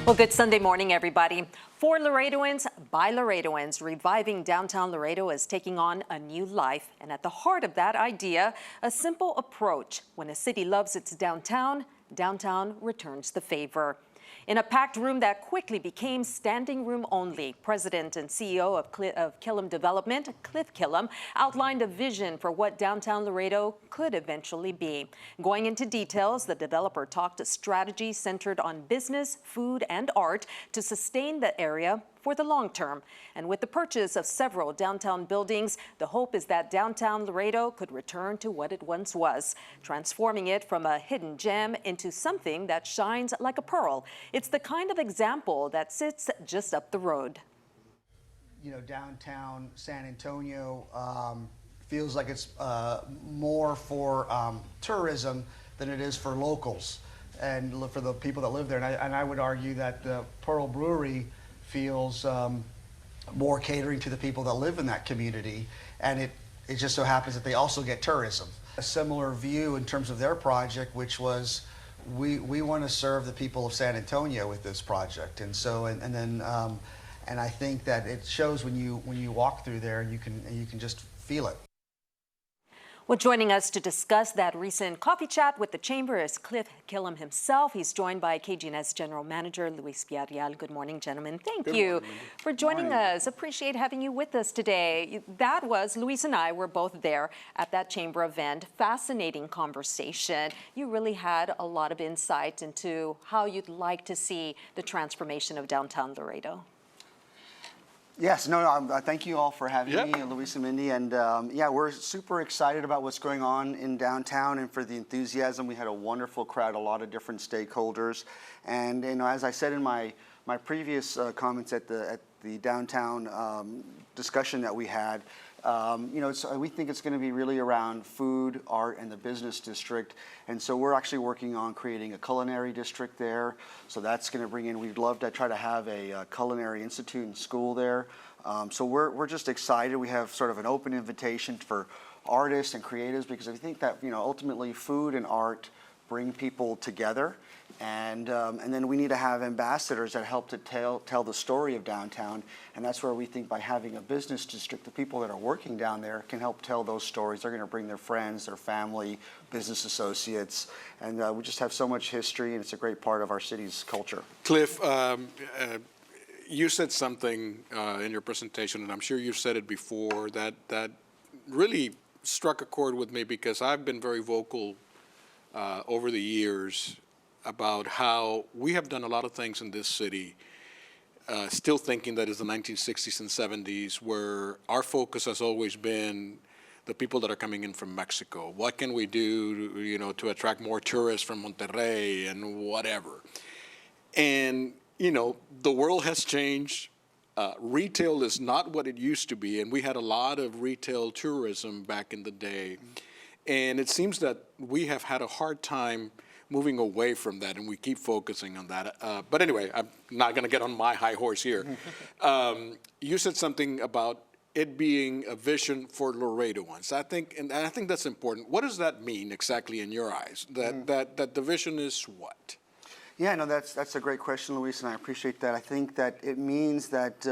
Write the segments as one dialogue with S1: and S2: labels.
S1: Well, good Sunday morning, everybody. For Laredoans, by Laredoans, reviving downtown Laredo is taking on a new life. And at the heart of that idea, a simple approach. When a city loves its downtown, downtown returns the favor. In a packed room that quickly became standing room only, President and CEO of Killam Development, Cliffe Killam, outlined a vision for what downtown Laredo could eventually be. Going into details, the developer talked a strategy centered on business, food, and art to sustain the area for the long term. And with the purchase of several downtown buildings, the hope is that downtown Laredo could return to what it once was, transforming it from a hidden gem into something that shines like a pearl. It's the kind of example that sits just up the road.
S2: You know, downtown San Antonio feels like it's more for tourism than it is for locals and for the people that live there. And I would argue that the Pearl Brewery feels more catering to the people that live in that community, and it just so happens that they also get tourism. A similar view in terms of their project, which was we want to serve the people of San Antonio with this project, and so and I think that it shows when you walk through there, and you can just feel it.
S1: Well, joining us to discuss that recent coffee chat with the Chamber is Cliffe Killam himself. He's joined by KGNS General Manager Luis Villarreal. Good morning, gentlemen. Thank you for joining us. Appreciate having you with us today. That was, Luis and I were both there at that Chamber event. Fascinating conversation. You really had a lot of insight into how you'd like to see the transformation of downtown Laredo.
S2: Yes, thank you all for having me, Luis and Mindy, and yeah, we're super excited about what's going on in downtown and for the enthusiasm. We had a wonderful crowd, a lot of different stakeholders, and as I said in my previous comments at the downtown discussion that we had, we think it's going to be really around food, art, and the business district. And so we're actually working on creating a culinary district there. So that's going to bring in, we'd love to try to have a culinary institute and school there. So we're just excited. We have sort of an open invitation for artists and creatives, because I think that, ultimately food and art bring people together. And then we need to have ambassadors that help to tell the story of downtown, and that's where we think by having a business district, the people that are working down there can help tell those stories. They're going to bring their friends, their family, business associates, and we just have so much history, and it's a great part of our city's culture.
S3: Cliffe, you said something in your presentation, and I'm sure you've said it before, that really struck a chord with me, because I've been very vocal over the years about how we have done a lot of things in this city, still thinking that it's the 1960s and 70s, where our focus has always been the people that are coming in from Mexico. What can we do, to attract more tourists from Monterrey and whatever? And, the world has changed. Retail is not what it used to be, and we had a lot of retail tourism back in the day. And it seems that we have had a hard time moving away from that, and we keep focusing on that. But anyway, I'm not going to get on my high horse here. You said something about it being a vision for Laredoans. I think that's important. What does that mean exactly in your eyes? That the vision is what?
S2: Yeah, no, that's a great question, Luis, and I appreciate that. I think that it means that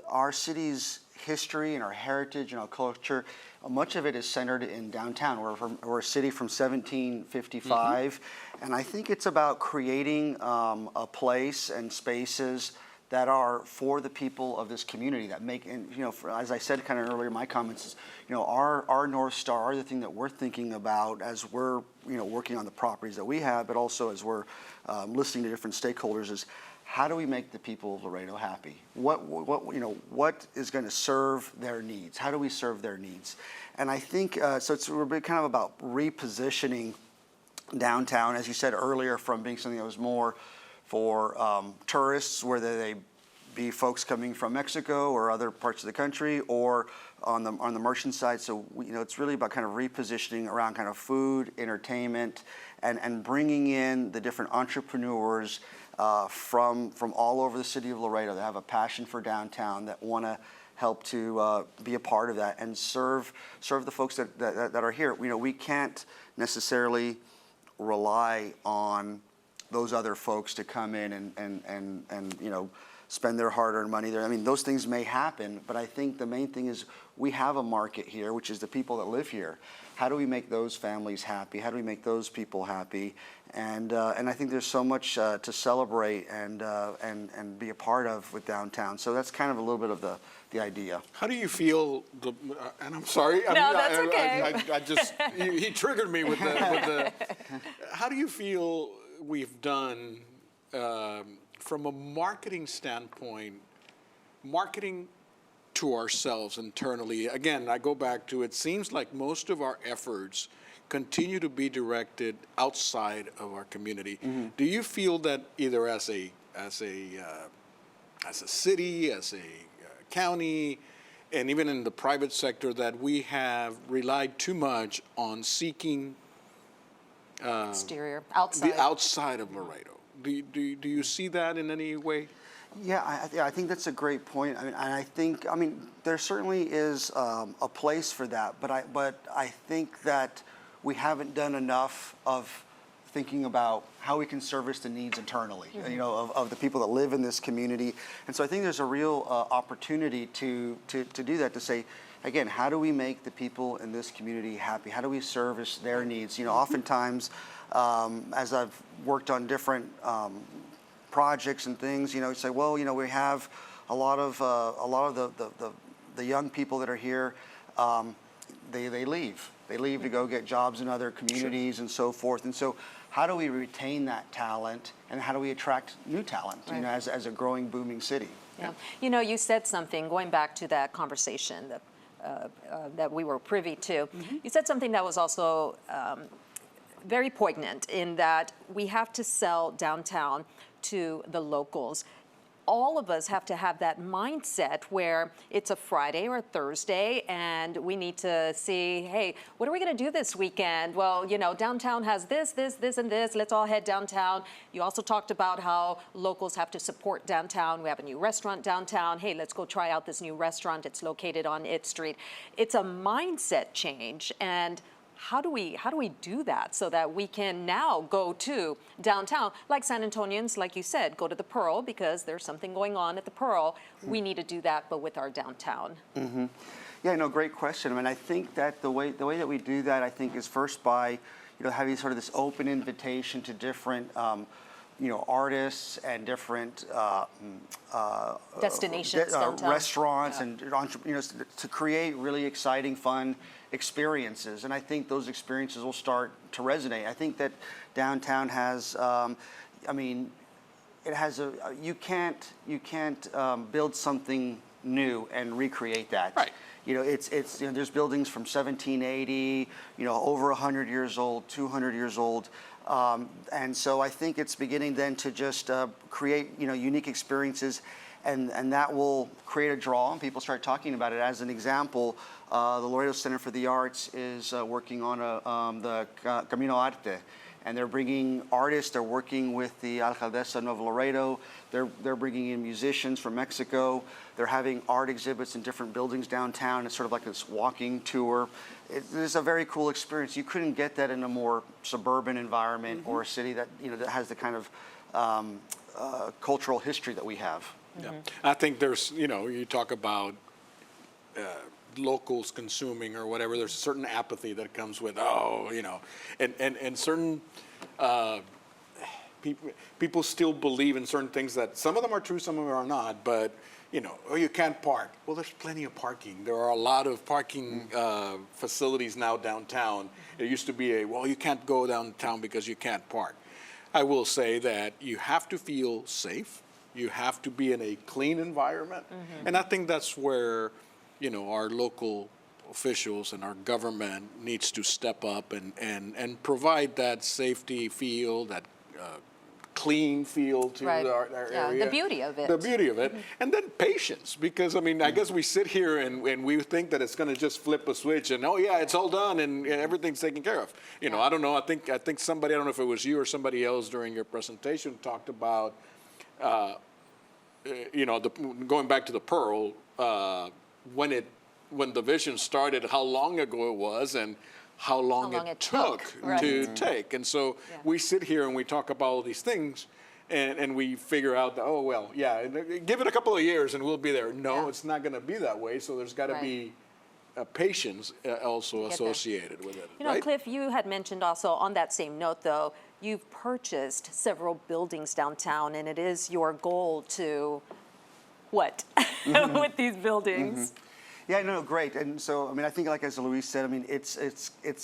S2: our city's history and our heritage and our culture, much of it is centered in downtown. We're a city from 1755, and I think it's about creating a place and spaces that are for the people of this community, that make, and as I said kind of earlier in my comments, is, our North Star, the thing that we're thinking about as we're working on the properties that we have, but also as we're listening to different stakeholders, is how do we make the people of Laredo happy? What is going to serve their needs? How do we serve their needs? And I think so. We're kind of about repositioning downtown, as you said earlier, from being something that was more for tourists, whether they be folks coming from Mexico or other parts of the country, or on the merchant side. So it's really about kind of repositioning around kind of food, entertainment, and bringing in the different entrepreneurs from all over the city of Laredo that have a passion for downtown, that want to help to be a part of that and serve the folks that are here. We can't necessarily rely on those other folks to come in and you know, spend their hard-earned money there. I mean, those things may happen, but I think the main thing is we have a market here, which is the people that live here. How do we make those families happy? How do we make those people happy? And I think there's so much to celebrate and be a part of with downtown. So that's kind of a little bit of the idea.
S3: How do you feel, and I'm sorry.
S1: No, that's okay.
S3: I just, he triggered me with the, how do you feel we've done from a marketing standpoint, marketing to ourselves internally? Again, I go back to, it seems like most of our efforts continue to be directed outside of our community. Mm-hmm. Do you feel that either as a city, as a county, and even in the private sector, that we have relied too much on seeking
S1: exterior, outside.
S3: the outside of Laredo? Do you see that in any way?
S2: Yeah, I think that's a great point. I mean, and I think, I mean, there certainly is a place for that, but I think that we haven't done enough of thinking about how we can service the needs internally, mm-hmm. you know, of the people that live in this community. And so I think there's a real opportunity to do that, to say, again, how do we make the people in this community happy? How do we service their needs? You know, oftentimes, as I've worked on different projects and things, you know, you say, well, you know, we have a lot of the young people that are here, they leave. They leave to go get jobs in other communities, sure. and so forth. And so how do we retain that talent, and how do we attract new talent, right. you know, as a growing, booming city?
S1: Yeah. You know, you said something, going back to that conversation that we were privy to, mm-hmm. you said something that was also very poignant, in that we have to sell downtown to the locals. All of us have to have that mindset where it's a Friday or a Thursday and we need to see, hey, what are we going to do this weekend? Well, you know, downtown has this, and this. Let's all head downtown. You also talked about how locals have to support downtown. We have a new restaurant downtown. Hey, let's go try out this new restaurant. It's located on It Street. It's a mindset change. And how do we do that so that we can now go to downtown, like San Antonians, like you said, go to the Pearl because there's something going on at the Pearl. We need to do that, but with our downtown.
S2: Mm-hmm. Yeah, no, great question. I mean, I think that the way that we do that, I think, is first by, you know, having sort of this open invitation to different, you know, artists and different
S1: destinations,
S2: restaurants, and entrepreneurs to create really exciting, fun experiences. And I think those experiences will start to resonate. I think that downtown has, I mean, it has you can't build something new and recreate that.
S3: Right.
S2: You know, it's you know, there's buildings from 1780, you know, over 100 years old, 200 years old. And so I think it's beginning then to just create, you know, unique experiences, and that will create a draw, and people start talking about it. As an example, the Laredo Center for the Arts is working on the Camino Arte, and they're bringing artists. They're working with the Alcaldesa of Laredo. They're bringing in musicians from Mexico. They're having art exhibits in different buildings downtown. It's sort of like this walking tour. It's a very cool experience. You couldn't get that in a more suburban environment, mm-hmm. or a city that, you know, that has the kind of cultural history that we have.
S3: Yeah, I think there's, you know, you talk about locals consuming or whatever, there's a certain apathy that comes with, oh, you know, and certain people still believe in certain things that some of them are true, some of them are not, but, you know, oh, you can't park. Well, there's plenty of parking. There are a lot of parking facilities now downtown. It used to be well, you can't go downtown because you can't park. I will say that you have to feel safe. You have to be in a clean environment. Mm-hmm. And I think that's where, you know, our local officials and our government needs to step up and provide that safety feel, that clean feel to
S1: right.
S3: our area.
S1: The beauty of it.
S3: The beauty of it. Mm-hmm. And then patience, because, I mean, I guess we sit here and we think that it's going to just flip a switch and, oh, yeah, it's all done and everything's taken care of. You know, I don't know. I think somebody, I don't know if it was you or somebody else during your presentation, talked about, you know, going back to the Pearl, when the vision started, how long ago it was, and how long
S1: long
S3: it
S1: it
S3: took
S1: took, right.
S3: to take. And so
S1: Yeah.
S3: we sit here and we talk about all these things, and we figure out that, oh, well, yeah, give it a couple of years and we'll be there. No,
S1: Yeah.
S3: it's not going to be that way. So there's got to
S1: Right.
S3: be patience also
S1: Get there.
S3: associated with it.
S1: You know,
S3: right?
S1: Cliff, you had mentioned also on that same note, though, you've purchased several buildings downtown, and it is your goal to what with these buildings?
S2: Yeah, no, great. And so, I mean, I think, like as Luis said, I mean, it's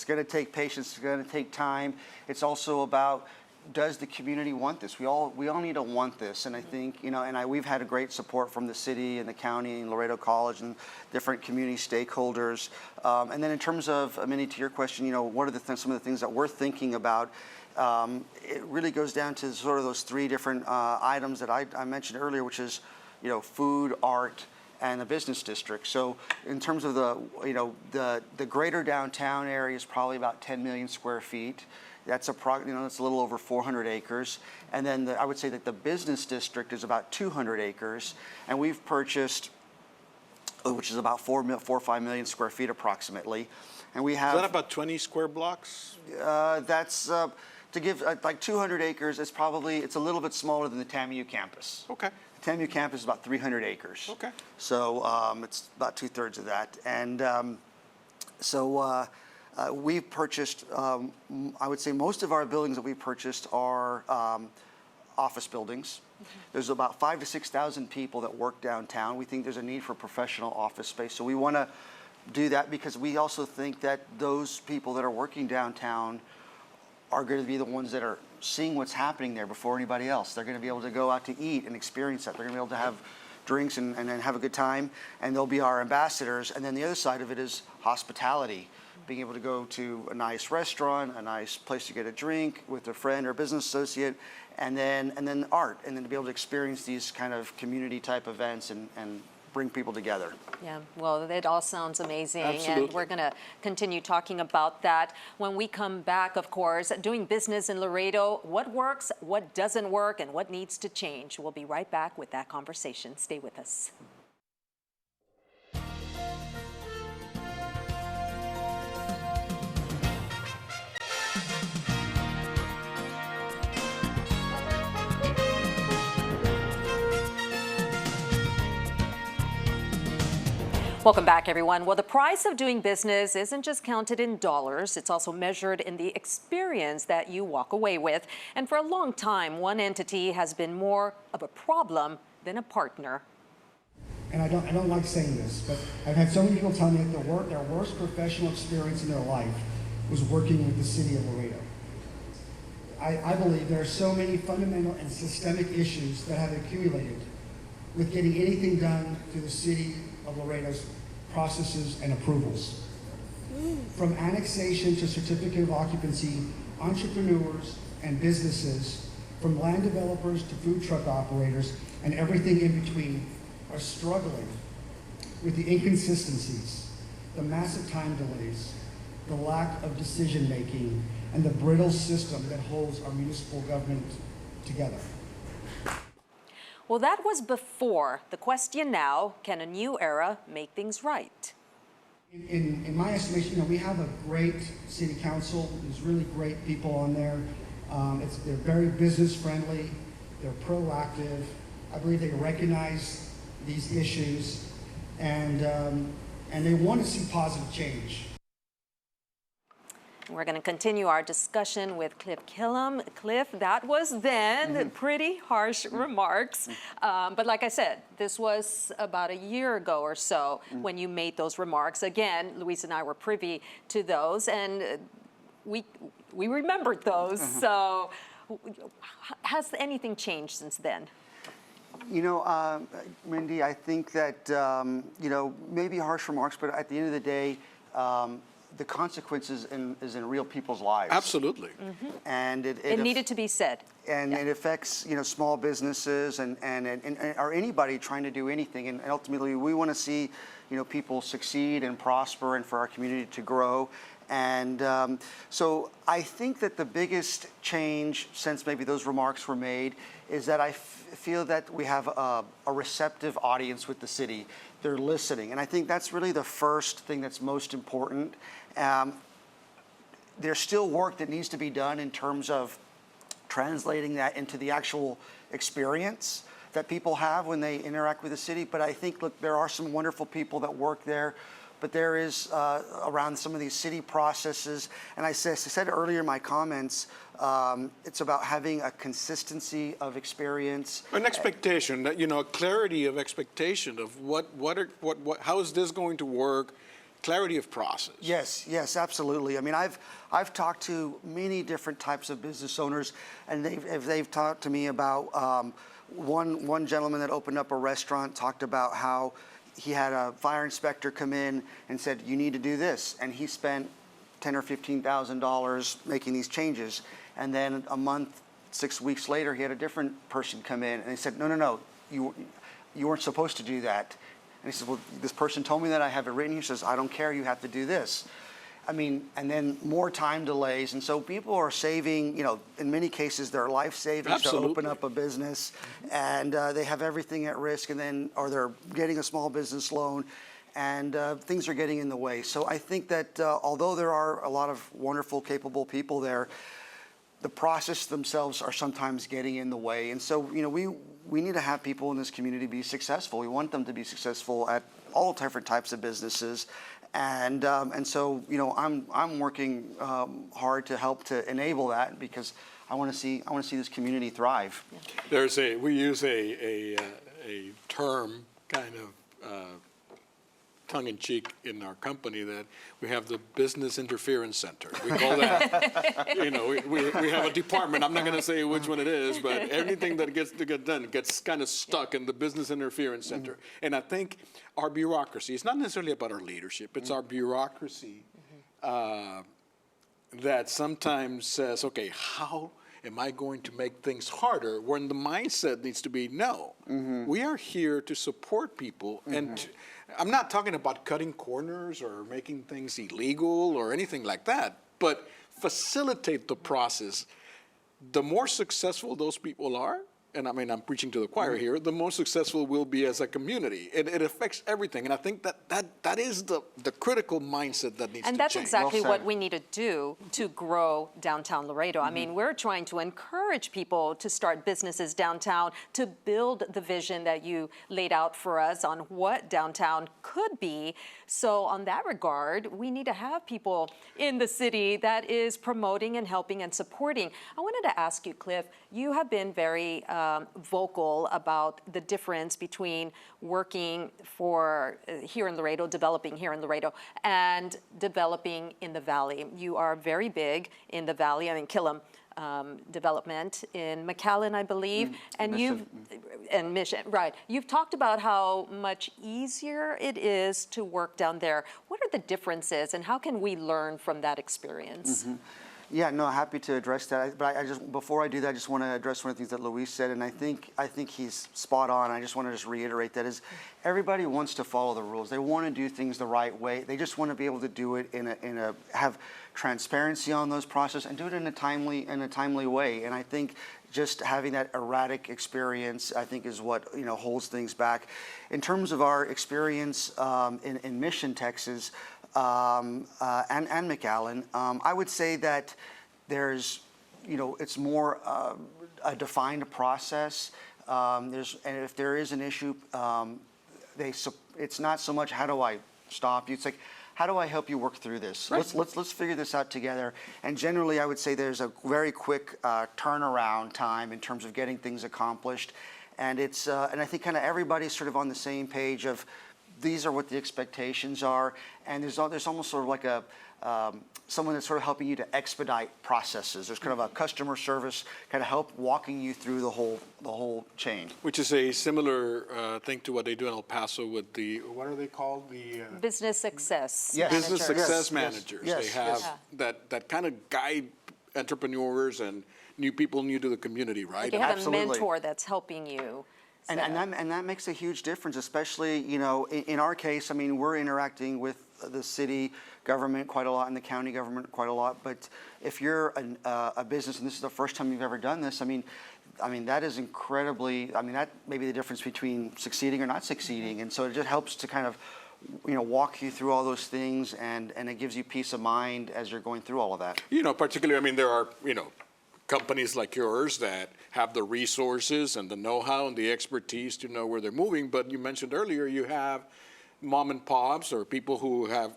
S2: going to take patience. It's going to take time. It's also about, does the community want this? We all need to want this. And I think, you know, we've had a great support from the city and the county and Laredo College and different community stakeholders. And then in terms of, Minnie, to your question, you know, what are some of the things that we're thinking about? It really goes down to sort of those three different items that I mentioned earlier, which is, you know, food, art, and the business district. So in terms of the greater downtown area is probably about 10 million square feet. That's that's a little over 400 acres. And then I would say that the business district is about 200 acres. And we've purchased, which is about 4 or 5 million square feet approximately. And we have.
S3: Is that about 20 square blocks?
S2: That's, to give like 200 acres, it's a little bit smaller than the TAMU campus.
S3: Okay.
S2: The TAMU campus is about 300 acres.
S3: Okay.
S2: So it's about 2/3 of that. And we've purchased, I would say most of our buildings that we've purchased are office buildings. There's about 5,000 to 6,000 people that work downtown. We think there's a need for professional office space. So we want to do that because we also think that those people that are working downtown are going to be the ones that are seeing what's happening there before anybody else. They're going to be able to go out to eat and experience that. They're going to be able to have drinks and then have a good time, and they'll be our ambassadors. And then the other side of it is hospitality, being able to go to a nice restaurant, a nice place to get a drink with a friend or business associate, and then art, and then to be able to experience these kind of community type events and bring people together.
S1: Yeah, well, it all sounds amazing,
S3: Absolutely.
S1: and we're going to continue talking about that when we come back, of course. Doing business in Laredo, what works, what doesn't work, and what needs to change. We'll be right back with that conversation. Stay with us. Welcome back, everyone. Well, the price of doing business isn't just counted in dollars. It's also measured in the experience that you walk away with. And for a long time, one entity has been more of a problem than a partner.
S4: And I don't like saying this, but I've had so many people tell me that their worst professional experience in their life was working with the city of Laredo. I believe there are so many fundamental and systemic issues that have accumulated with getting anything done to the city of Laredo's processes and approvals. From annexation to certificate of occupancy, entrepreneurs and businesses, from land developers to food truck operators and everything in between, are struggling with the inconsistencies, the massive time delays, the lack of decision-making, and the brittle system that holds our municipal government together.
S1: Well, that was before. The question now, can a new era make things right?
S4: In my estimation, we have a great city council. There's really great people on there. They're very business friendly. They're proactive. I believe they recognize these issues, and they want to see positive change.
S1: We're going to continue our discussion with Cliffe Killam. Cliff, that was then pretty harsh remarks. But like I said, this was about a year ago or so when you made those remarks. Again, Luis and I were privy to those, and we remembered those. So has anything changed since then?
S2: You know, Mindy, I think that, maybe harsh remarks, but at the end of the day, the consequences is in real people's lives.
S3: Absolutely.
S2: And
S1: It needed to be said.
S2: And
S1: Yeah.
S2: it affects, small businesses and or anybody trying to do anything. And ultimately, we want to see, people succeed and prosper and for our community to grow. And so I think that the biggest change since maybe those remarks were made is that I feel that we have a receptive audience with the city. They're listening. And I think that's really the first thing that's most important. there's still work that needs to be done in terms of translating that into the actual experience that people have when they interact with the city. But I think, look, there are some wonderful people that work there, but there is around some of these city processes, and I said earlier in my comments, it's about having a consistency of experience.
S3: An expectation, that, you know, clarity of expectation of how is this going to work, clarity of process.
S2: Yes, absolutely. I mean, I've talked to many different types of business owners, and they've talked to me about one gentleman that opened up a restaurant talked about how he had a fire inspector come in and said, you need to do this, and he spent $10,000 or $15,000 making these changes, and then a month, 6 weeks later, he had a different person come in, and they said, no, you weren't supposed to do that. And he says, well, this person told me that, I have it written here. He says, I don't care, you have to do this. I mean, and then more time delays. And so people are saving, you know, in many cases, their life savings to open up a business, and they have everything at risk, and then, or they're getting a small business loan, and things are getting in the way. So I think that although there are a lot of wonderful, capable people there, the process themselves are sometimes getting in the way. And so, you know, we need to have people in this community be successful. We want them to be successful at all different types of businesses. And so, you know, I'm working hard to help to enable that, because I want to see this community thrive.
S3: Yeah. We use a term kind of tongue-in-cheek in our company that we have the Business Interference Center. We call that, you know, we have a department. I'm not going to say which one it is, but everything that gets to get done gets kind of stuck in the Business Interference Center. Mm-hmm. And I think our bureaucracy, it's not necessarily about our leadership, it's our bureaucracy that sometimes says, okay, how am I going to make things harder, when the mindset needs to be, no, we are here to support people. And I'm not talking about cutting corners or making things illegal or anything like that, but facilitate the process. The more successful those people are, and I mean, I'm preaching to the choir here, the more successful we'll be as a community. It affects everything. And I think that is the critical mindset that needs to change.
S1: And that's exactly what we need to do to grow downtown Laredo. I mean, we're trying to encourage people to start businesses downtown, to build the vision that you laid out for us on what downtown could be. So on that regard, we need to have people in the city that is promoting and helping and supporting. I wanted to ask you, Cliff, you have been very vocal about the difference between working for here in Laredo, developing here in Laredo, and developing in the Valley. You are very big in the Valley. I mean, Killam development in McAllen, I believe, and Mission, right. You've talked about how much easier it is to work down there. What are the differences, and how can we learn from that experience?
S2: Yeah, no, happy to address that. But I just, before I do that, I just want to address one of the things that Luis said, and I think he's spot on. I just want to just reiterate that is, everybody wants to follow the rules. They want to do things the right way. They just want to be able to do it have transparency on those processes and do it in a timely way. And I think just having that erratic experience, I think, is what, you know, holds things back. In terms of our experience in Mission, Texas, and McAllen, I would say that there's, you know, it's more a defined process. And if there is an issue, it's not so much how do I stop you. It's like, how do I help you work through this? Right. Let's figure this out together. And generally, I would say there's a very quick turnaround time in terms of getting things accomplished. And it's and I think kind of everybody's sort of on the same page of, these are what the expectations are, and there's almost sort of like a someone that's sort of helping you to expedite processes. There's kind of a customer service kind of help walking you through the whole chain. Which
S3: is a similar thing to what they do in El Paso with the, what are they called? The
S1: business success.
S2: Yes.
S1: Managers.
S3: Business success managers.
S2: Yes.
S3: They have that kind of guide entrepreneurs and new people new to the community, right?
S1: Like you have
S2: Absolutely.
S1: a mentor that's helping you.
S2: And that makes a huge difference, especially, you know, in our case. I mean, we're interacting with the city government quite a lot and the county government quite a lot. But if you're a business and this is the first time you've ever done this, I mean, that is incredibly. I mean, that may be the difference between succeeding or not succeeding. And so it just helps to kind of walk you through all those things, and it gives you peace of mind as you're going through all of that.
S3: Particularly, I mean, there are, companies like yours that have the resources and the know-how and the expertise to know where they're moving. But you mentioned earlier you have mom and pops or people who have,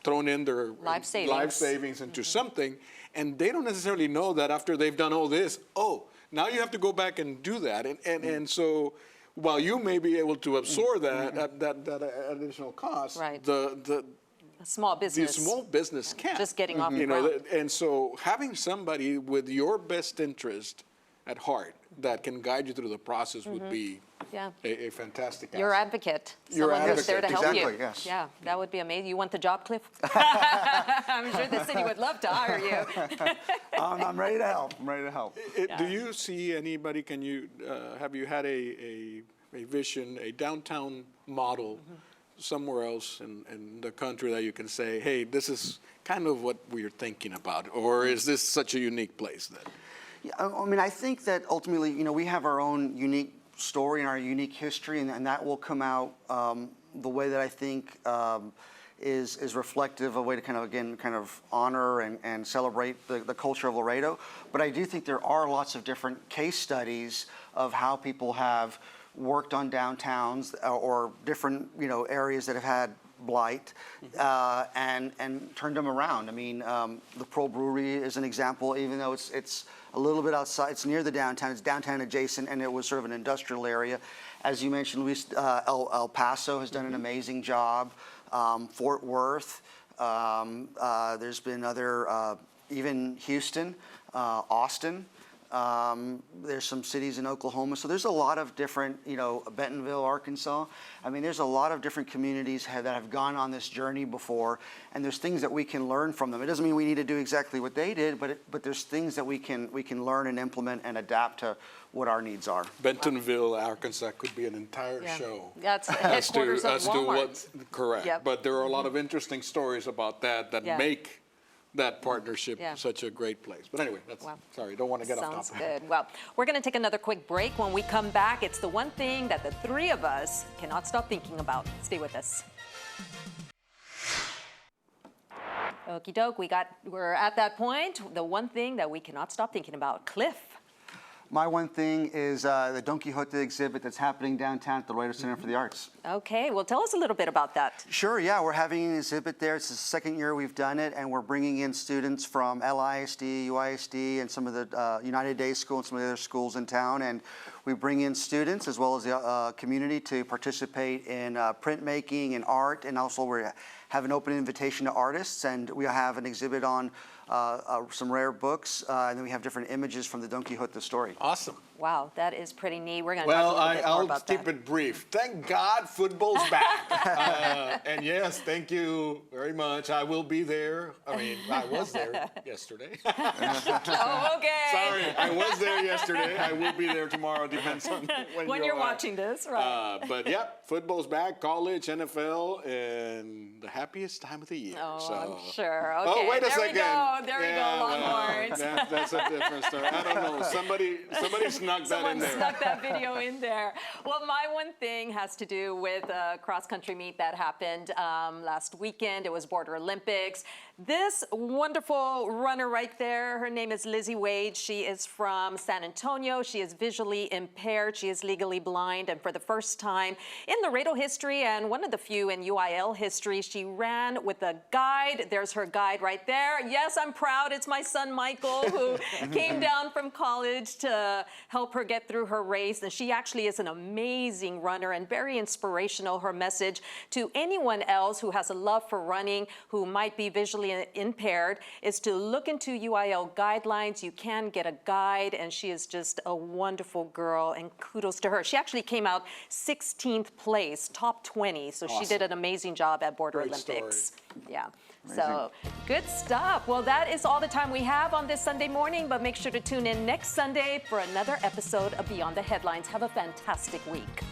S3: thrown in their
S1: Life
S3: savings into something, and they don't necessarily know that after they've done all this, now you have to go back and do that. And so while you may be able to absorb that additional cost,
S1: Right.
S3: the
S1: Small business.
S3: The small business can't.
S1: Just getting off the ground.
S3: And so having somebody with your best interest at heart that can guide you through the process would be a fantastic asset.
S1: Your advocate.
S3: Your
S1: Someone who's there to help
S2: Exactly,
S1: you.
S2: yes.
S1: Yeah, that would be amazing. You want the job, Cliff? I'm sure the city would love to hire you.
S2: I'm ready to help. I'm ready to help.
S3: Do you see anybody, have you had a vision, a downtown model somewhere else in the country that you can say, hey, this is kind of what we're thinking about, or is this such a unique place that?
S2: Yeah, I mean, I think that ultimately, we have our own unique story and our unique history, and that will come out the way that I think is reflective, a way to kind of honor and celebrate the culture of Laredo. But I do think there are lots of different case studies of how people have worked on downtowns or different areas that have had blight and turned them around. I mean, the Pearl Brewery is an example, even though it's a little bit outside, it's near the downtown, it's downtown adjacent, and it was sort of an industrial area. As you mentioned, Luis, El Paso has done an amazing job. Fort Worth, there's been other, even Houston, Austin. There's some cities in Oklahoma. So there's a lot of different, Bentonville, Arkansas. I mean, there's a lot of different communities that have gone on this journey before, and there's things that we can learn from them. It doesn't mean we need to do exactly what they did, but there's things that we can learn and implement and adapt to what our needs are.
S3: Bentonville, Arkansas could be an entire show.
S1: That's the headquarters of Walmart.
S3: Correct.
S1: Yep.
S3: But there are a lot of interesting stories about that make that partnership such a great place. But anyway, sorry, don't want to get off topic.
S1: Sounds good. Well, we're going to take another quick break. When we come back, it's the one thing that the three of us cannot stop thinking about. Stay with us. Okie doke, we're at that point. The one thing that we cannot stop thinking about. Cliff.
S2: My one thing is the Don Quixote exhibit that's happening downtown at the Laredo Center for the Arts.
S1: Okay, well, tell us a little bit about that.
S2: Sure, yeah, we're having an exhibit there. It's the second year we've done it, and we're bringing in students from LISD, UISD, and some of the United Day School and some of the other schools in town. And we bring in students as well as the community to participate in printmaking and art, and also we have an open invitation to artists, and we have an exhibit on some rare books, and then we have different images from the Don Quixote story.
S3: Awesome.
S1: Wow, that is pretty neat. We're going to talk a little bit more
S3: I'll
S1: about
S3: keep
S1: that.
S3: it brief. Thank God football's back. And yes, thank you very much. I will be there. I mean, I was there yesterday.
S1: Oh, okay.
S3: Sorry, I was there yesterday. I will be there tomorrow. Depends on
S1: when you're watching this, right?
S3: But yeah, football's back, college, NFL, and the happiest time of the year.
S1: Oh,
S3: so.
S1: I'm sure. Okay.
S3: Oh, wait a second.
S1: There we go, Longhorns.
S3: That's a different story. I don't know. Somebody snuck that in
S1: Someone
S3: there.
S1: snuck that video in there. Well, my one thing has to do with a cross-country meet that happened last weekend. It was Border Olympics. This wonderful runner right there, her name is Lizzie Wade. She is from San Antonio. She is visually impaired. She is legally blind. And for the first time in Laredo history and one of the few in UIL history, she ran with a guide. There's her guide right there. Yes, I'm proud. It's my son, Michael, who came down from college to help her get through her race. And she actually is an amazing runner and very inspirational. Her message to anyone else who has a love for running, who might be visually impaired, is to look into UIL guidelines. You can get a guide, and she is just a wonderful girl, and kudos to her. She actually came out 16th place, top 20, so
S3: Awesome.
S1: she did an amazing job at Border
S3: Great
S1: Olympics.
S3: story.
S1: Yeah. So good stuff. Well, that is all the time we have on this Sunday morning, but make sure to tune in next Sunday for another episode of Beyond the Headlines. Have a fantastic week.